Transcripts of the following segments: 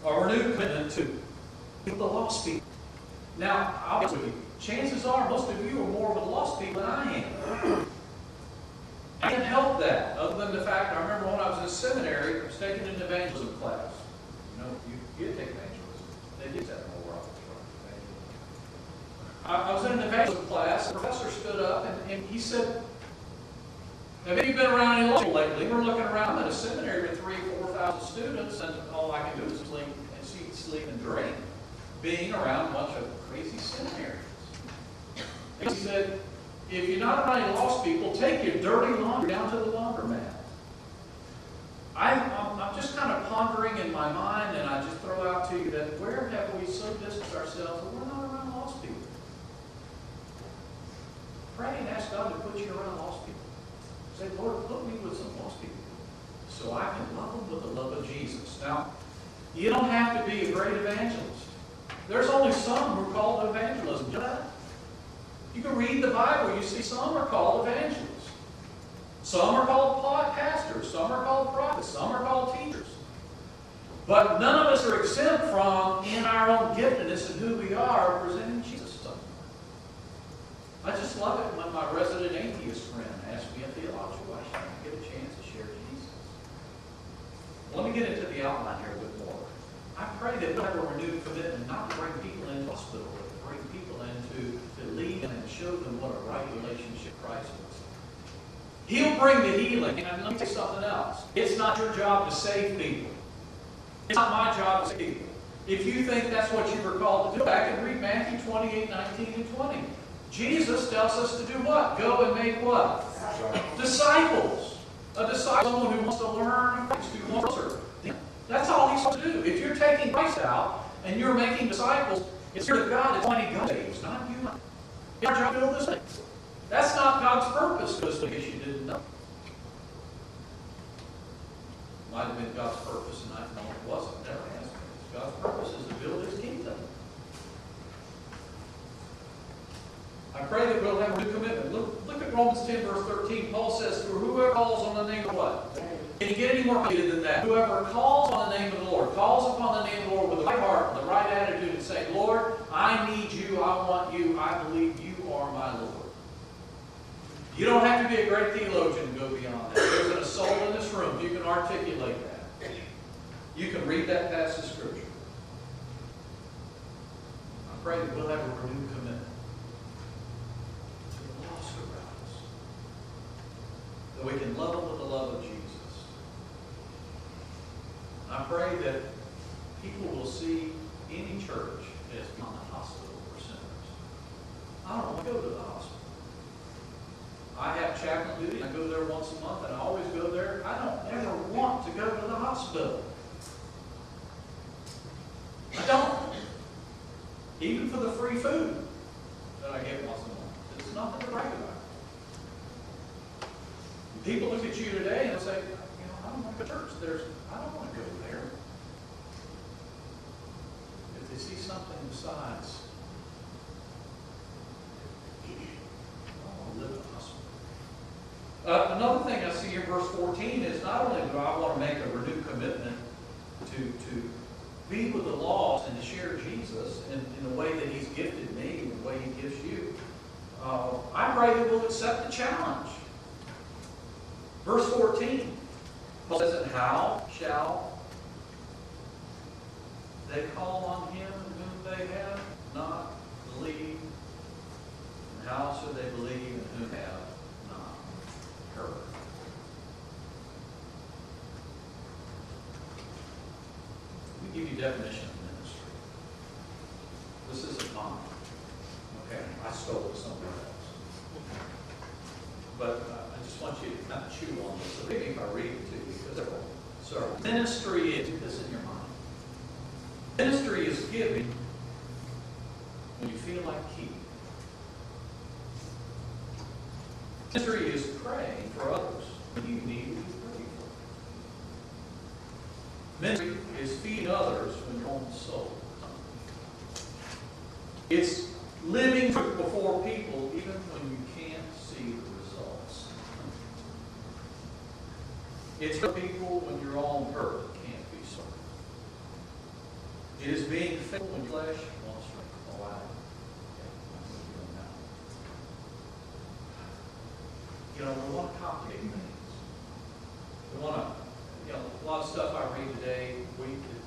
a renewed commitment to the lost people. Now, I'll be honest with you, chances are most of you are more with lost people than I am. I can't help that, other than the fact I remember when I was in seminary, I was taking an evangelism class. You know, you take evangelism. They did that more often. I was in an evangelism class, and the professor stood up and he said, "Have you been around any lost people lately?" We're looking around at a seminary with 3,000 or 4,000 students, and all I can do is sleep and eat, sleep, and drink, being around a bunch of crazy seminaries. He said, "If you're not around any lost people, take your dirty laundry down to the laundromat." I'm just kind of pondering in my mind, and I just throw out to you that where have we so distanced ourselves that we're not around lost people? Pray and ask God to put you around lost people. Say, "Lord, put me with some lost people so I can love them with the love of Jesus." Now, you don't have to be a great evangelist. There's only some who are called to evangelism. You know that? You can read the Bible, you see some are called evangelists. Some are called pastors, some are called prophets, some are called teachers. But none of us are exempt from, in our own giftedness and who we are, presenting Jesus to someone. I just love it when my resident atheist friend asks me a theological question. I get a chance to share Jesus. Let me get into the outline here a bit more. I pray that we'll have a renewed commitment not to bring people into the hospital, but to bring people into to lead them and show them what a right relationship Christ is. He'll bring the healing. And let me tell you something else. It's not your job to save people. It's not my job to save people. If you think that's what you were called to do, back and read Matthew 28, 19, and 20. Jesus tells us to do what? Go and make what? Disciples. A disciple, someone who wants to learn Christ, who wants to serve. That's all he's supposed to do. If you're taking Christ out and you're making disciples, it's here to God. It's only God saves, not you. It's our job to build this thing. That's not God's purpose, just in case you didn't know. Might have been God's purpose, and I know it wasn't. Never has been. God's purpose is to build His kingdom. I pray that we'll have a new commitment. Look at Romans 10, verse 13. Paul says, "For whoever calls on the name of what?" Can you get any more clear than that? Whoever calls on the name of the Lord, calls upon the name of the Lord with the right heart, the right attitude, and say, "Lord, I need you, I want you, I believe you are my Lord." You don't have to be a great theologian to go beyond that. There's an soul in this room who can articulate that. You can read that passage of Scripture. I pray that we'll have a renewed commitment to the lost around us, that we can love them with the love of Jesus. I pray that people will see any church as not a hospital for sinners. I don't want to go to the hospital. I have chaplain duty. I go there once a month, and I always go there. I don't ever want to go to the hospital. I don't. Even for the free food that I get once a month. It's nothing to brag about. People look at you today and say, I don't want to go to church. I don't want to go there. If they see something besides, I want to live in a hospital. Another thing I see in verse 14 is not only do I want to make a renewed commitment to be with the lost and to share Jesus in the way that He's gifted me and the way He gives you, I pray that we'll accept the challenge. Verse 14, Paul says, "And how shall they call on Him in whom they have not believed? And how should they believe in whom they have not heard?" Let me give you a definition of ministry. This isn't mine. Okay, I stole it somewhere else. But I just want you to kind of chew on this. So maybe if I read it to you, because so ministry is, keep this in your mind. Ministry is giving when you feel like keeping. Ministry is praying for others when you need to be prayed for. Ministry is feeding others when your own soul is hungry. It's living truth before people even when you can't see the results. It's for people when your own hurt can't be sorted. It is being faithful in flesh. Oh, wow. You know, we want to complicate things. We want to, a lot of stuff I read today,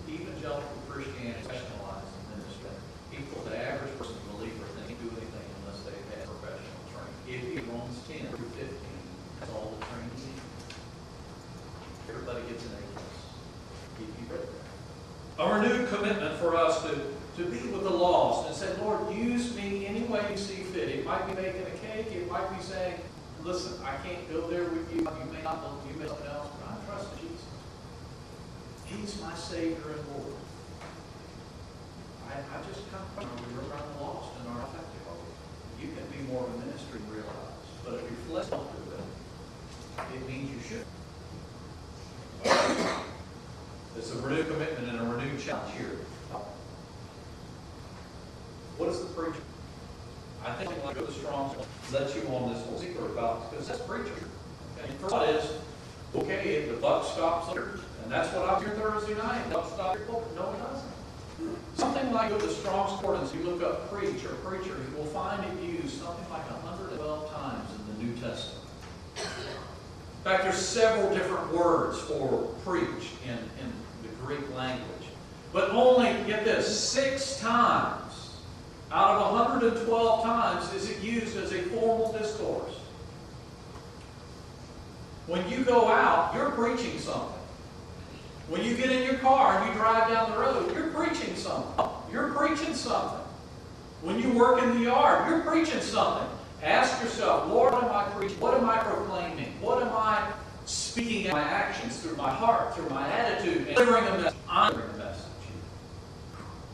evangelical Christianity specializes in ministry. People, the average person, believer, can't do anything unless they've had professional training. If you Romans 10 through 15, that's all the training you need. Everybody gets an A+. If you read that. A renewed commitment for us to be with the lost and say, Lord, use me any way you see fit. It might be making a cake. It might be saying, listen, I can't go there with you. You may not know, you may something else, but I trust Jesus. He's my Savior and Lord. I just kind of we're around the lost in our life. You can be more of a ministry and realize. But if you're flexible to it, it means you should. It's a renewed commitment and a renewed challenge here. What is the preacher? I think like the Strong's let you on this whole secret about because that's preacher. Okay. First thought is, okay, the buck stops here. And that's what I hear Thursday night. The buck stops here. No, it doesn't. Something like the Strong's Concordance, you look up preach or preacher, you will find it used something like 112 times in the New Testament. In fact, there's several different words for preach in the Greek language. But only, get this, 6 times out of 112 times is it used as a formal discourse. When you go out, you're preaching something. When you get in your car and you drive down the road, you're preaching something. You're preaching something. When you work in the yard, you're preaching something. Ask yourself, Lord, what am I preaching? What am I proclaiming? What am I speaking in my actions, through my heart, through my attitude, and delivering a message? Honoring a message.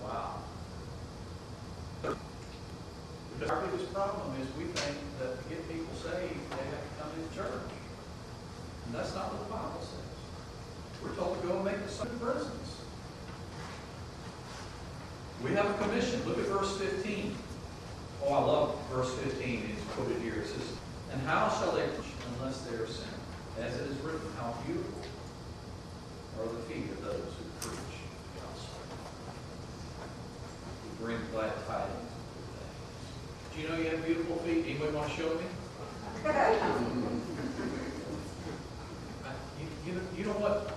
Wow. Because our biggest problem is we think that to get people saved, they have to come into church. And that's not what the Bible says. We're told to go and make disciples in prisons. We have a commission. Look at verse 15. Oh, I love verse 15. It's quoted here. It says, and how shall they preach unless they are sent? As it is written, how beautiful are the feet of those who preach the gospel. Who bring glad tidings. Do you know you have beautiful feet? Anybody want to show me? You know what?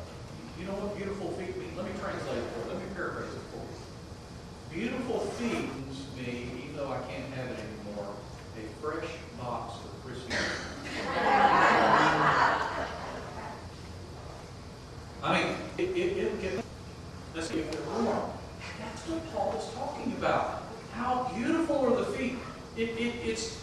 You know what beautiful feet mean? Let me translate it for you. Let me paraphrase it for you. Beautiful feet means to me, even though I can't have it anymore, a fresh box of crispy. I mean, let's give it warm. That's what Paul is talking about. How beautiful are the feet. It's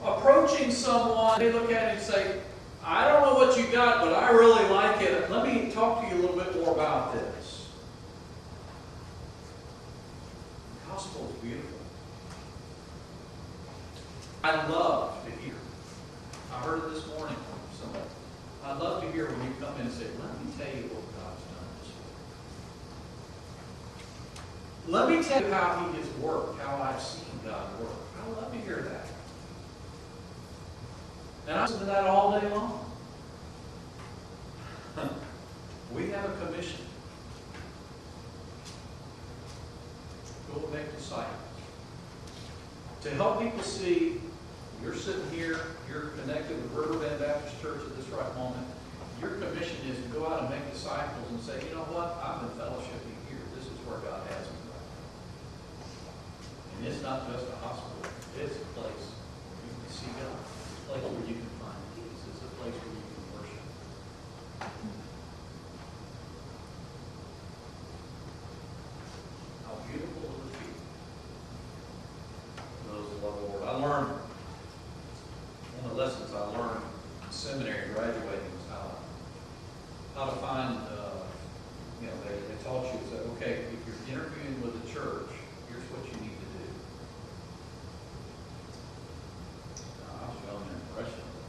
approaching someone, they look at it and say, I don't know what you got, but I really like it. Let me talk to you a little bit more about this. The gospel is beautiful. I love to hear. I heard it this morning from somebody. I love to hear when you come in and say, let me tell you what God's done this week. Let me tell you how He has worked, how I've seen God work. I love to hear that. And I listen to that all day long. We have a commission. Go and make disciples. To help people see, you're sitting here, you're connected with Riverbend Baptist Church at this right moment. Your commission is to go out and make disciples and say, you know what? I'm in fellowshipping here. This is where God has me right now. And it's not just a hospital. It's a place where you can see God. It's a place where you can find peace. It's a place where you can worship. How beautiful are the feet those who love the Lord. I learned, one of the lessons I learned in seminary graduating was how to find, they taught you, said, okay, if you're interviewing with a church, here's what you need to do. Now, I was under the impression of it.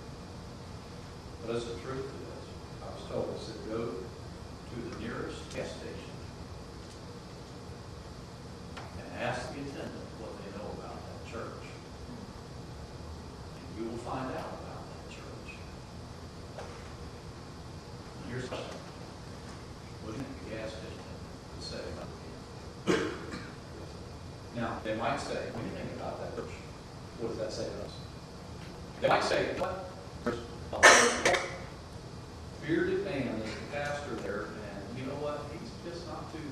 But that's the truth of this. I was told, I said, go to the nearest gas station and ask the attendant what they know about that church. And you will find out about that church. Here's the question. What do you think the gas station would say about it? They might say, when you think about that church, what does that say to us? They might say, what? Bearded man is the pastor there, and you know what? He's just not too.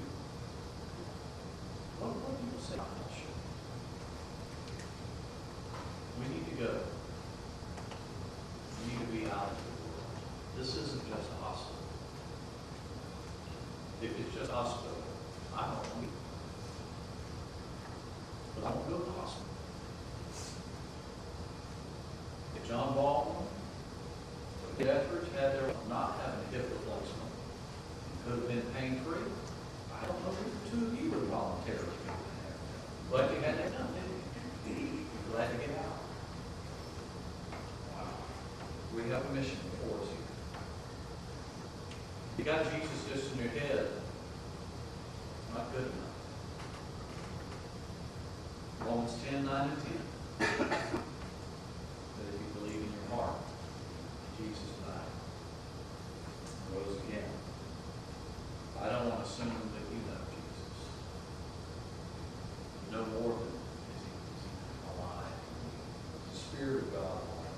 What do people say? I'm not sure. We need to go. We need to be out of the world. This isn't just a hospital. If it's just a hospital, I don't want it. But I won't go to the hospital. If John Baldwin, the Etheridge had their not having a hip replacement, could have been pain-free. I don't know if the two of you would voluntarily do that. But you had that done, didn't you? You're glad to get out. Wow. We have a mission before us here. You got Jesus just in your head. Not good enough. Romans 10, 9 and 10. That if you believe in your heart, Jesus died, rose again. I don't want to assume that you know Jesus. No more than is he alive. The Spirit of God alive.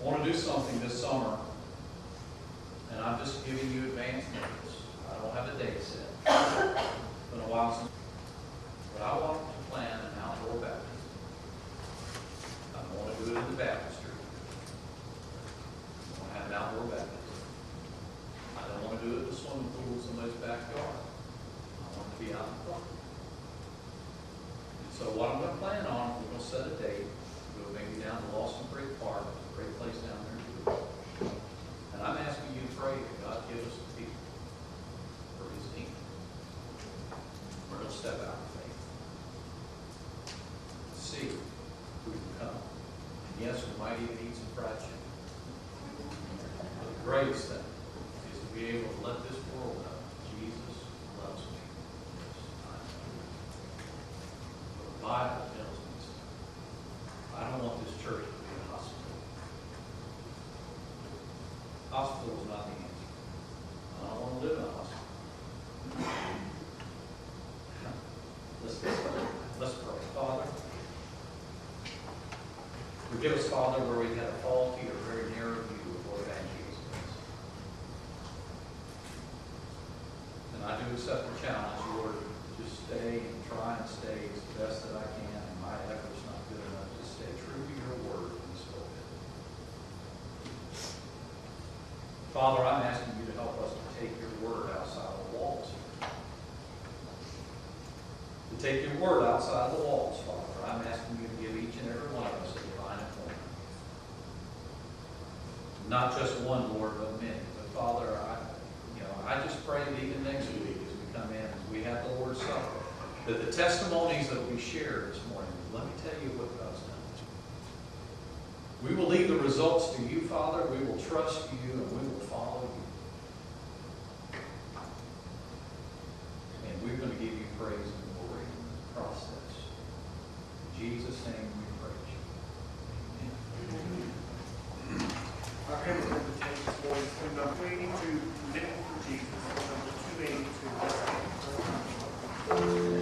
I want to do something this summer, and I'm just giving you advance notice. I don't have a date set. It's been a while since. But I want to plan an outdoor baptism. I don't want to do it in the baptistry. I want to have an outdoor baptism. I don't want to do it in the swimming pool in somebody's backyard. I want to be out in front. And so what I'm going to plan on, we're going to set a date. We'll maybe down to Lawson Creek Park. It's a great place down there to do it. And I'm asking you to pray that God give us the people for his team. We're going to step out in faith. See who can come. And yes, we might even eat some fried chicken. But the greatest thing is to be able to let this world know Jesus loves me. The Bible tells me so. I don't want this church to be a hospital. Hospital is not the answer. I don't want to live in a hospital. Let's pray. Father, forgive us, Father, where we had a faulty or very narrow view of what evangelism is. And I do accept the challenge, Lord, to stay and try and stay as best that I can, and my effort's not good enough to stay true to your word in this pulpit. Father, I'm asking you to help us to take your word outside the walls here. To take your word outside the walls, Father. I'm asking you to give each and every one of us a divine appointment. Not just one, Lord, but many. But Father, I just pray that even next week as we come in, as we have the Lord's Supper, that the testimonies that we share this morning, let me tell you what God's done. We will leave the results to you, Father. We will trust you and we will follow you. And we're going to give you praise and glory in the process. In Jesus' name we praise you. Amen. Our hymn for the text this morning is hymn number 82, Living for Jesus, number 282.